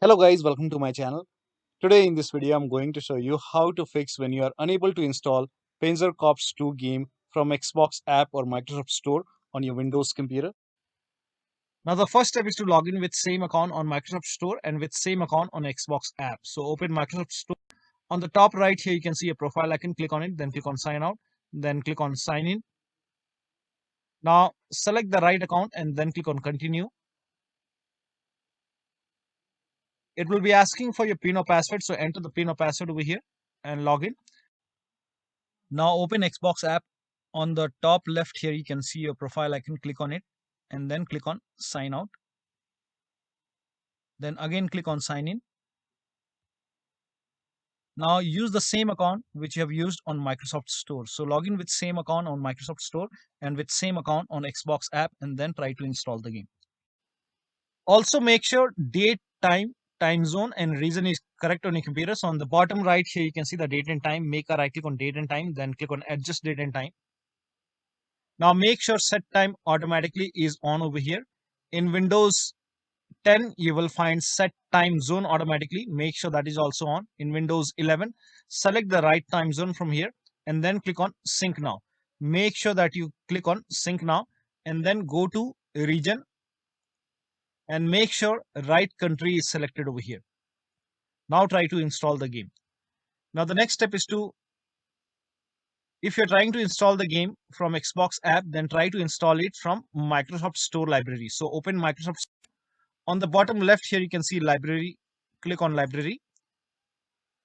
Hello guys, welcome to my channel. Today in this video I'm going to show you how to fix when you are unable to install Panzer Corps 2 game from Xbox app or Microsoft Store on your Windows computer. Now the first step is to log in with same account on Microsoft Store and with same account on Xbox app. So open Microsoft Store. On the top right here you can see a profile icon, click on it, then click on sign out, then click on sign in. Now select the right account and then click on continue. It will be asking for your PIN or password, so enter the PIN or password over here and log in. Now open Xbox app. On the top left here you can see your profile icon, click on it and then click on sign out. Then again click on sign in. Now use the same account which you have used on Microsoft Store. So log in with same account on Microsoft Store and with same account on Xbox app and then try to install the game. Also make sure date, time zone and region is correct on your computer. So on the bottom right here you can see the date and time. Make a right click on date and time, then click on adjust date and time. Now make sure set time automatically is on over here. In Windows 10 you will find set time zone automatically. Make sure that is also on. In Windows 11 select the right time zone from here and then click on sync now. Make sure that you click on sync now and then go to region and make sure right country is selected over here. Now try to install the game. Now the next step is to, if you're trying to install the game from Xbox app, then try to install it from Microsoft Store library. So open Microsoft. On the bottom left here you can see library. Click on library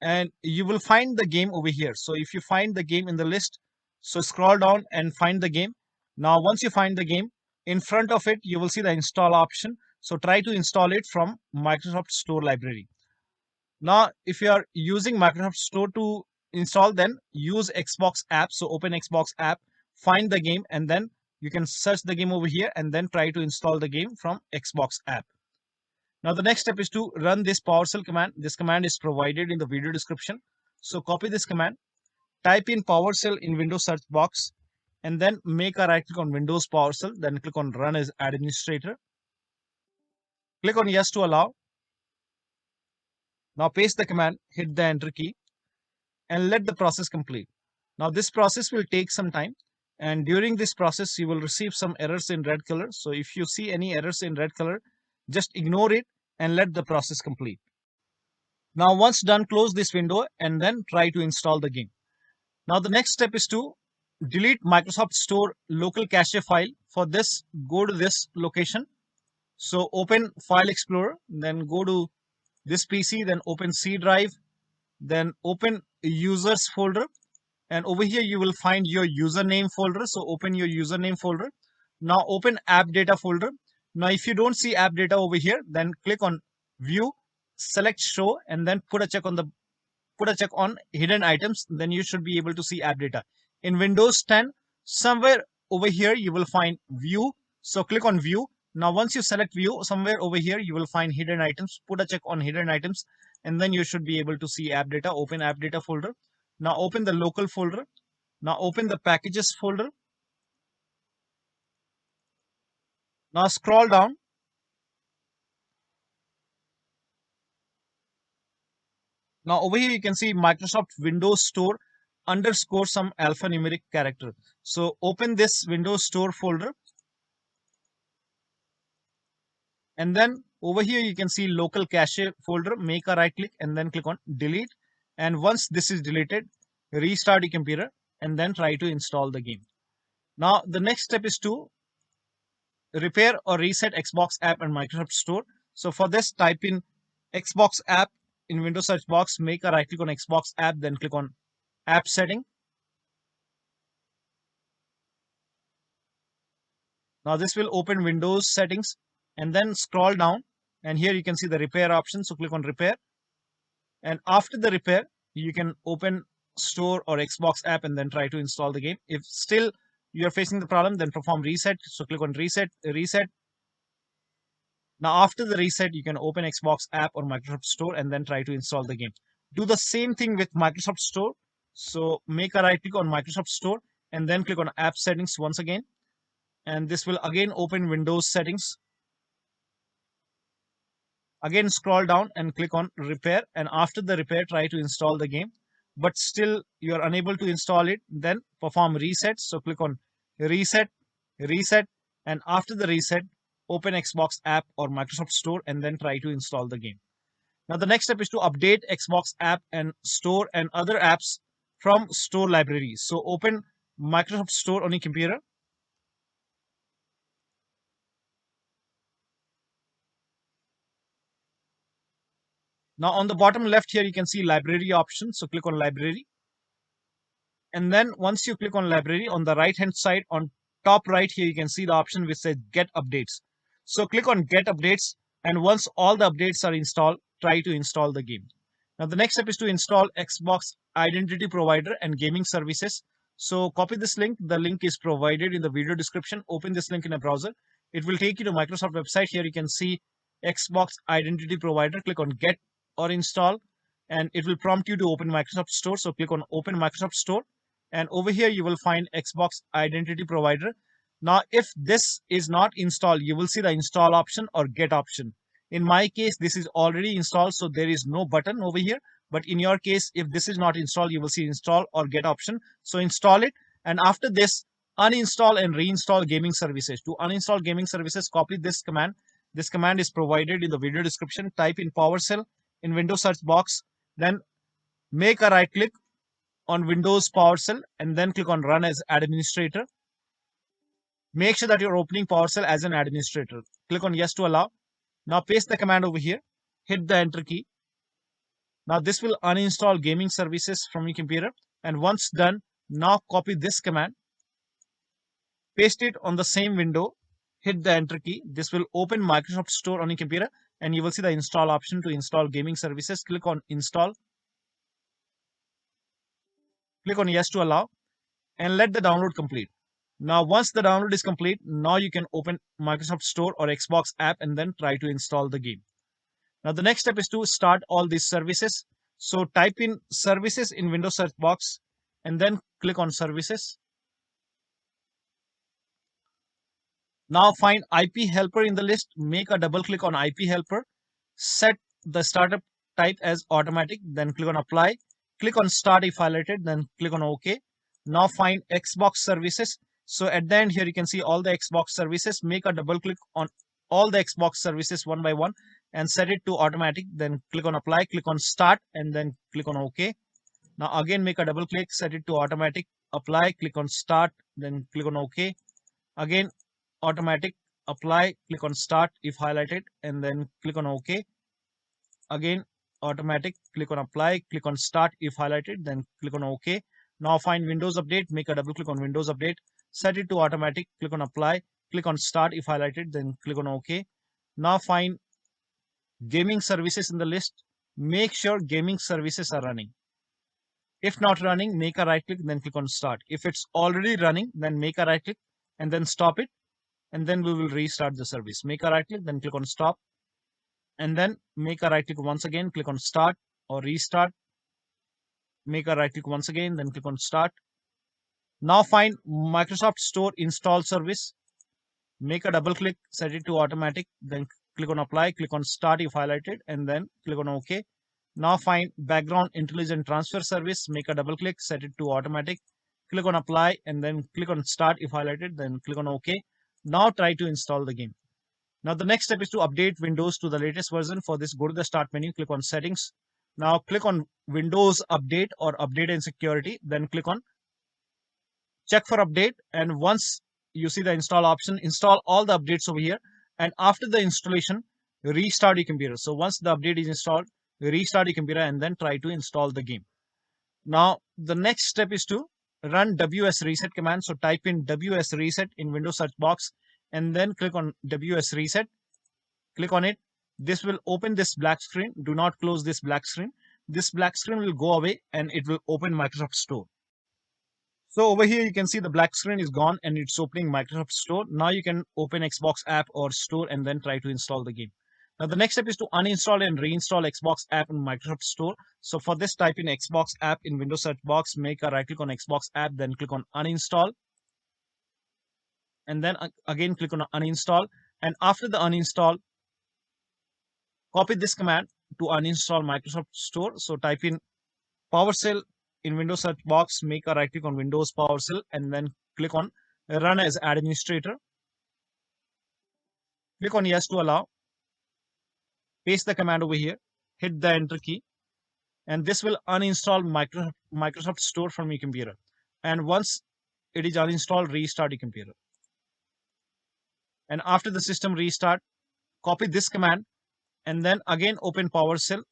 and you will find the game over here. So if you find the game in the list, so scroll down and find the game. Now once you find the game, in front of it you will see the install option. So try to install it from Microsoft Store library. Now if you are using Microsoft Store to install, then use Xbox app. So open Xbox app, find the game and then you can search the game over here and then try to install the game from Xbox app. Now the next step is to run this PowerShell command. This command is provided in the video description. So copy this command, type in PowerShell in Windows search box and then make a right click on Windows PowerShell, then click on run as administrator. Click on yes to allow. Now paste the command, hit the enter key and let the process complete. Now this process will take some time and during this process you will receive some errors in red color. So if you see any errors in red color, just ignore it and let the process complete. Now once done, close this window and then try to install the game. Now the next step is to delete Microsoft Store local cache file. For this, go to this location. So open File Explorer, then go to this PC, then open C drive, then open users folder and over here you will find your username folder. So open your username folder. Now open AppData folder. Now if you don't see AppData over here, then click on view, select show and then put a check on hidden items, then you should be able to see AppData. In Windows 10 somewhere over here you will find view, so click on view. Now once you select view, somewhere over here you will find hidden items, put a check on hidden items and then you should be able to see AppData. Open AppData folder. Now open the local folder. Now open the packages folder. Now scroll down. Now over here you can see Microsoft Windows Store underscore some alphanumeric character. So open this Windows Store folder. And then over here you can see local cache folder. Make a right click and then click on delete. And once this is deleted, restart your computer and then try to install the game. Now the next step is to repair or reset Xbox app and Microsoft Store. So for this, type in Xbox app in Windows search box, make a right click on Xbox app, then click on app setting. Now this will open Windows settings and then scroll down and here you can see the repair option. So click on repair and after the repair you can open Store or Xbox app and then try to install the game. If still you are facing the problem, then perform reset. So click on reset. Now after the reset you can open Xbox app or Microsoft Store and then try to install the game. Do the same thing with Microsoft Store. So make a right click on Microsoft Store and then click on app settings once again. And this will again open Windows settings. Again, scroll down and click on repair, and after the repair, try to install the game. But still you're unable to install it, then perform reset. So click on reset, reset, and after the reset, open Xbox app or Microsoft Store and then try to install the game. Now the next step is to update Xbox app and store and other apps from store libraries. So open Microsoft Store on your computer. Now on the bottom left here, you can see library option. So click on library. And then once you click on library, on the right hand side on top right here, you can see the option which says get updates. So click on get updates, and once all the updates are installed, try to install the game. Now the next step is to install Xbox Identity Provider and Gaming Services. So copy this link. The link is provided in the video description. Open this link in a browser. It will take you to Microsoft website. Here you can see Xbox Identity Provider. Click on get or install, and it will prompt you to open Microsoft Store. So click on open Microsoft Store, and over here you will find Xbox Identity Provider. Now if this is not installed, you will see the install option or get option. In my case, this is already installed, so there is no button over here. But in your case, if this is not installed, you will see install or get option. So install it, and after this, uninstall and reinstall gaming services. To uninstall gaming services, copy this command. This command is provided in the video description. Type in PowerShell in Windows search box, then make a right click on Windows PowerShell and then click on Run as Administrator. Make sure that you're opening PowerShell as an administrator. Click on Yes to allow. Now paste the command over here. Hit the Enter key. Now this will uninstall gaming services from your computer. And once done, now copy this command. Paste it on the same window. Hit the Enter key. This will open Microsoft Store on your computer, and you will see the install option to install gaming services. Click on Install. Click on Yes to allow and let the download complete. Now once the download is complete, now you can open Microsoft Store or Xbox app and then try to install the game. Now the next step is to start all these services. So type in services in Windows search box and then click on services. Now find IP helper in the list. Make a double click on IP helper. Set the startup type as automatic, then click on apply. Click on start if highlighted, then click on OK. Now find Xbox services. So at the end here, you can see all the Xbox services. Make a double click on all the Xbox services one by one and set it to automatic. Then click on apply, click on start, and then click on OK. Now again, make a double click, set it to automatic, apply, click on start, then click on OK. Again, automatic, apply, click on start if highlighted, and then click on OK. Again, automatic, click on apply, click on start if highlighted, then click on OK. Now find Windows Update, make a double click on Windows Update, set it to automatic, click on apply, click on start if highlighted, then click on OK. Now find gaming services in the list. Make sure gaming services are running. If not running, make a right click, then click on start. If it's already running, then make a right click and then stop it, and then we will restart the service. Make a right click, then click on stop, and then make a right click once again, click on start or restart. Make a right click once again, then click on start. Now find Microsoft Store install service. Make a double click, set it to automatic, then click on apply, click on start if highlighted, and then click on OK. Now find background intelligent transfer service. Make a double click, set it to automatic, click on apply, and then click on start if highlighted, then click on OK. Now try to install the game. Now the next step is to update Windows to the latest version. For this, go to the start menu, click on settings. Now click on Windows Update or Update and Security, then click on check for update, and once you see the install option, install all the updates over here, and after the installation, restart your computer. So once the update is installed, restart your computer and then try to install the game. Now the next step is to run WSRESET command. So type in WSRESET in Windows search box and then click on WSRESET. Click on it. This will open this black screen. Do not close this black screen. This black screen will go away and it will open Microsoft Store. So over here, you can see the black screen is gone and it's opening Microsoft Store. Now you can open Xbox app or store and then try to install the game. Now the next step is to uninstall and reinstall Xbox app in Microsoft Store. So for this, type in Xbox app in Windows search box, make a right click on Xbox app, then click on uninstall. And then again, click on uninstall. And after the uninstall, copy this command to uninstall Microsoft Store. So type in PowerShell in Windows search box, make a right click on Windows PowerShell, and then click on Run as Administrator. Click on Yes to allow. Paste the command over here. Hit the Enter key, and this will uninstall Microsoft Store from your computer. And once it is uninstalled, restart your computer. And after the system restart, copy this command and then again open PowerShell,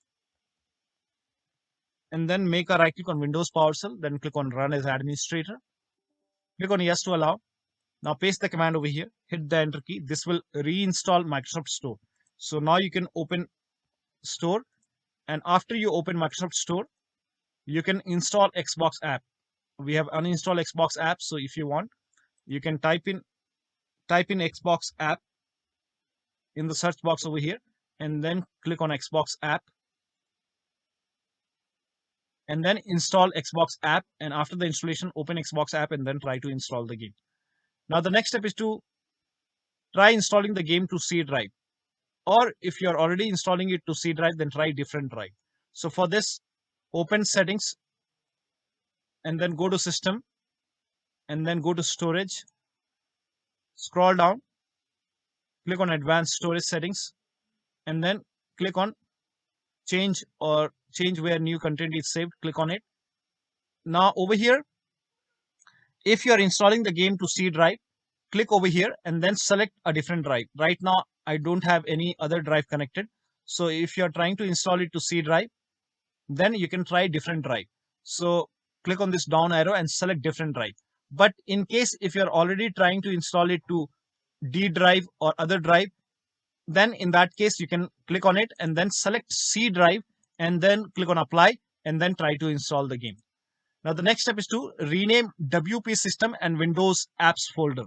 and then make a right click on Windows PowerShell, then click on Run as Administrator. Click on Yes to allow. Now paste the command over here, hit the Enter key. This will reinstall Microsoft Store. So now you can open Store, and after you open Microsoft Store, you can install Xbox app. We have uninstalled Xbox app, so if you want, you can type in Xbox app in the search box over here, and then click on Xbox app, and then install Xbox app. And after the installation, open Xbox app and then try to install the game. Now the next step is to try installing the game to C drive, or if you're already installing it to C drive, then try different drive. So for this, open Settings and then go to System and then go to Storage. Scroll down, click on Advanced Storage Settings, and then click on Change where new content is saved. Click on it. Now over here, if you are installing the game to C drive, click over here and then select a different drive. Right now, I don't have any other drive connected. So if you are trying to install it to C drive, then you can try different drive. So click on this down arrow and select different drive. But in case if you're already trying to install it to D drive or other drive, then in that case, you can click on it and then select C drive and then click on Apply and then try to install the game. Now the next step is to rename WP System and Windows Apps folder.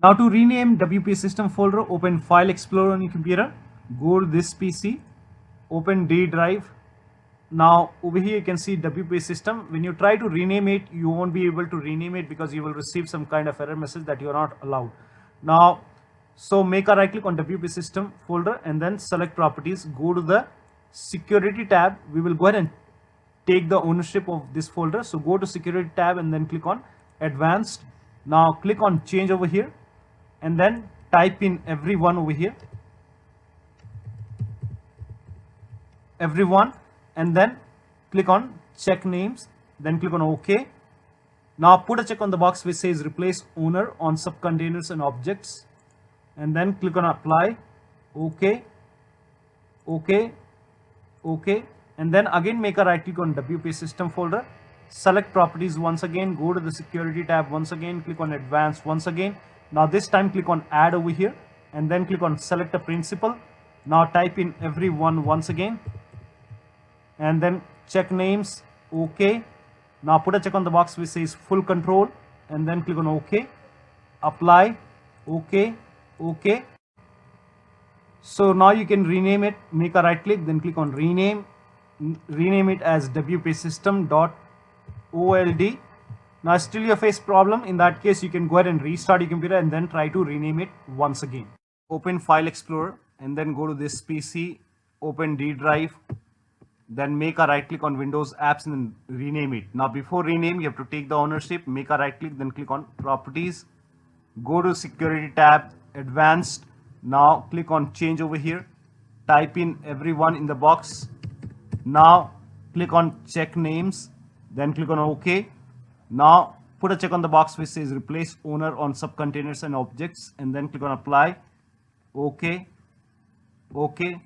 Now to rename WP System folder, open File Explorer on your computer, go to this PC, open D drive. Now over here you can see WP System. When you try to rename it, you won't be able to rename it because you will receive some kind of error message that you are not allowed. Now, so make a right click on WP System folder and then select Properties. Go to the Security tab. We will go ahead and take the ownership of this folder. So go to Security tab and then click on Advanced. Now click on Change over here and then type in everyone over here. Everyone, and then click on Check Names, then click on OK. Now put a check on the box which says Replace Owner on Subcontainers and Objects, and then click on Apply. OK, OK, OK, and then again make a right click on WP System folder, select Properties once again, go to the Security tab once again, click on Advanced once again. Now this time click on Add over here and then click on Select a Principal. Now type in everyone once again and then check names. OK. Now put a check on the box which says Full Control and then click on OK. Apply. OK. OK. So now you can rename it. Make a right click, then click on Rename. Rename it as WP System.old. Now still you face problem. In that case, you can go ahead and restart your computer and then try to rename it once again. Open File Explorer and then go to this PC, open D drive, then make a right click on Windows Apps and then rename it. Now before rename, you have to take the ownership, make a right click, then click on Properties, go to Security tab, Advanced. Now click on Change over here, type in everyone in the box. Now click on Check Names, then click on OK. Now put a check on the box which says Replace Owner on Subcontainers and Objects and then click on Apply. OK. OK.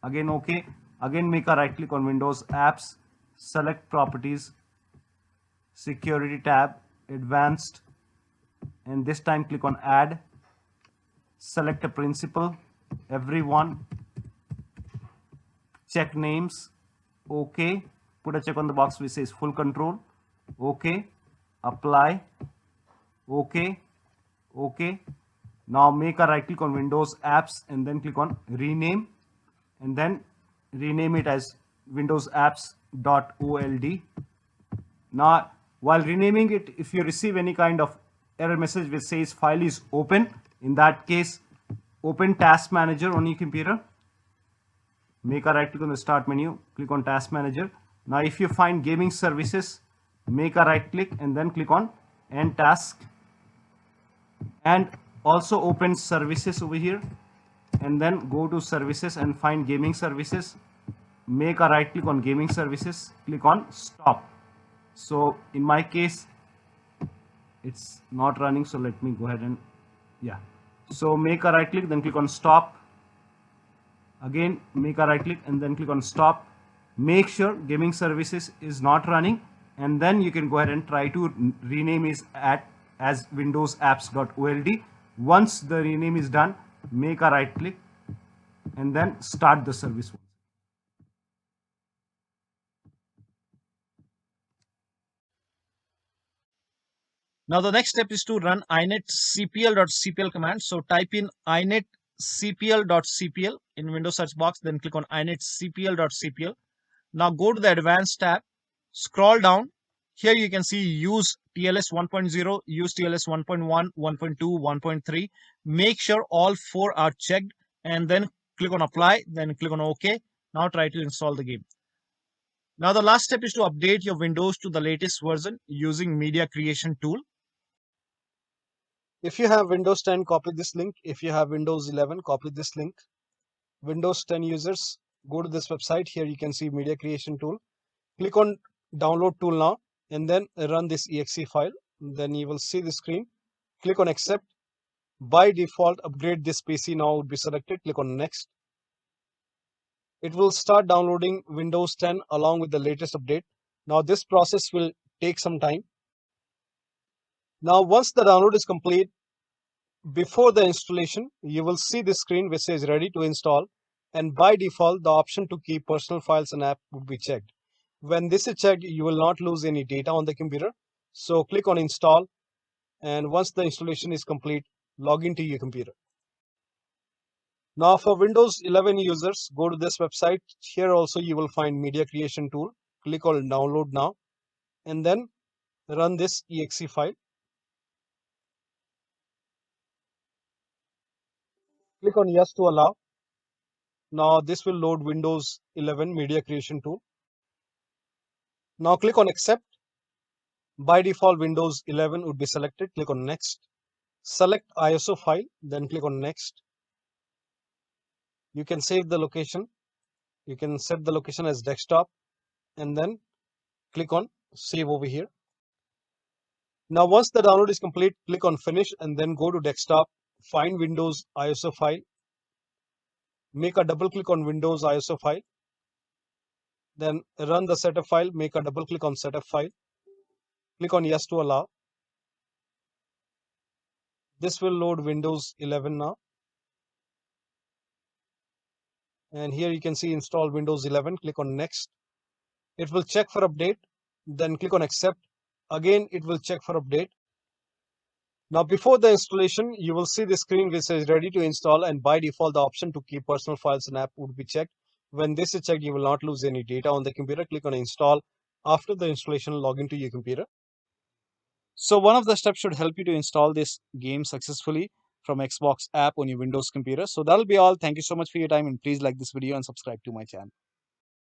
Again OK. Again make a right click on Windows Apps, select Properties, Security tab, Advanced, and this time click on Add, select a Principal, everyone, check names. OK. Put a check on the box which says Full Control. OK. Apply. OK. OK. Now make a right click on Windows Apps and then click on Rename and then rename it as Windows Apps.old. Now while renaming it, if you receive any kind of error message which says file is open, in that case open Task Manager on your computer make a right click on the start menu, click on task manager. Now if you find gaming services, make a right click and then click on end task, and also open services over here, and then go to services and find gaming services, make a right click on gaming services, click on stop. So in my case it's not running, so let me go ahead and yeah, so make a right click, then click on stop. Again make a right click and then click on stop. Make sure gaming services is not running, and then you can go ahead and try to rename it as Windows apps.old. Once the rename is done, make a right click and then start the service. Now the next step is to run inetcpl.cpl command. So type in inetcpl.cpl in Windows search box, then click on inetcpl.cpl. Now go to the advanced tab, scroll down. Here you can see use TLS 1.0, use TLS 1.1, 1.2, 1.3. Make sure all 4 are checked and then click on apply, then click on OK. Now try to install the game. Now the last step is to update your Windows to the latest version using media creation tool. If you have Windows 10, copy this link. If you have Windows 11, copy this link. Windows 10 users, go to this website. Here you can see media creation tool. Click on download tool now and then run this exe file. Then you will see the screen. Click on accept. By default, upgrade this PC now would be selected. Click on next. It will start downloading Windows 10 along with the latest update. Now this process will take some time. Now once the download is complete, before the installation, you will see this screen which says ready to install, and by default the option to keep personal files and app would be checked. When this is checked, you will not lose any data on the computer. So click on install, and once the installation is complete, log into your computer. Now for Windows 11 users, go to this website. Here also you will find media creation tool. Click on download now and then run this exe file. Click on yes to allow. Now this will load Windows 11 media creation tool. Now click on accept. By default Windows 11 would be selected. Click on next. Select ISO file, then click on next. You can save the location. You can set the location as desktop and then click on save over here. Now once the download is complete, click on finish and then go to desktop, find Windows ISO file, make a double click on Windows ISO file, then run the setup file, make a double click on setup file, click on yes to allow. This will load Windows 11 now. And here you can see install Windows 11, click on next. It will check for update, then click on accept. Again, it will check for update. Now before the installation, you will see the screen which says ready to install, and by default the option to keep personal files and app would be checked. When this is checked, you will not lose any data on the computer. Click on install. After the installation, log into your computer. So one of the steps should help you to install this game successfully from Xbox app on your Windows computer. So that'll be all. Thank you so much for your time, and please like this video and subscribe to my channel.